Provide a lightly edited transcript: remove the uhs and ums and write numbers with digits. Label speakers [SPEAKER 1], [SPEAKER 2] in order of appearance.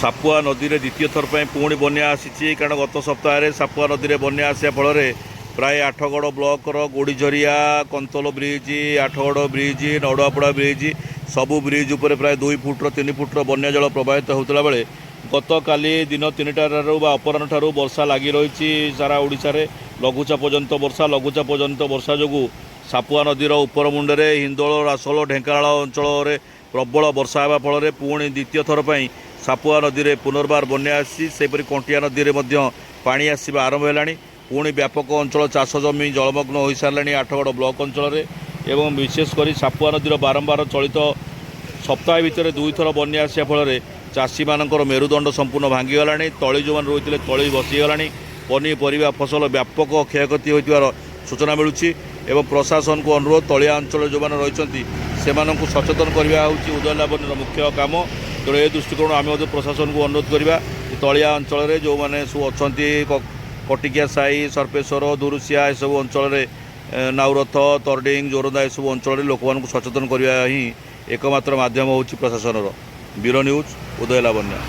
[SPEAKER 1] सापुआ नदी में द्वितीय थर पर पुणी बन्या आसी कारण गत सप्ताह सापुआ नदी में बन्या आसा फल प्राय आठगड़ ब्लॉकर Godijharia Kantol bridge Athagarh bridge Naudapada bridge सबू ब्रिज उपर प्राय 2 फुट्र 3 फुट्र बन्या जल प्रवाहित होता बेले गत काली दिन 3टार अपराह ठार वर्षा लगी रही सारा ओडिशा रे लघुचाप पर्यंत वर्षा जो सापुआ नदीर उपर मुंडे हिंदोल रासोल ढेंकानाल अंचल प्रबल वर्षा होगा फल पुणी द्वितीय थर पर सापुआ नदी में पुनर्बार बन्या आसपरी कंटिया नदी में पानी आसवा आरंभ है पुणी व्यापक अंचल चाष जमी जलमग्न हो सारे आठगड़ ब्लॉक अंचल एवं विशेषकर सापुआ नदीर बारंबार चलित सप्ताह भितर 2 थर बन्या आसा फल चाषी मानकर मेरुदंड संपूर्ण भांगीगला तली जो मैंने रही तली बसीगला पनीपरिया फसल व्यापक क्षयक्षति होइतिबार सूचना मिलूँ एवं प्रशासन को अनुरोध तलिया अंचल जो मैंने रही से सचेतन करवा हूँ उदय लावण्यर मुख्य काम तेणु ए दृष्टिकोण आम प्रशासन को अनुरोध करवा तलिया अंचल जो मैंने सब अच्छा कटिकिया साई सर्पेश्वर दुरुसिया सब अंचल नाउरथ तरडिंग जोरदा ये सब अंचल लोक सचेतन करवा ही एकमात्र माध्यम होची प्रशासन। ब्यूरो न्यूज उदय लावण्य।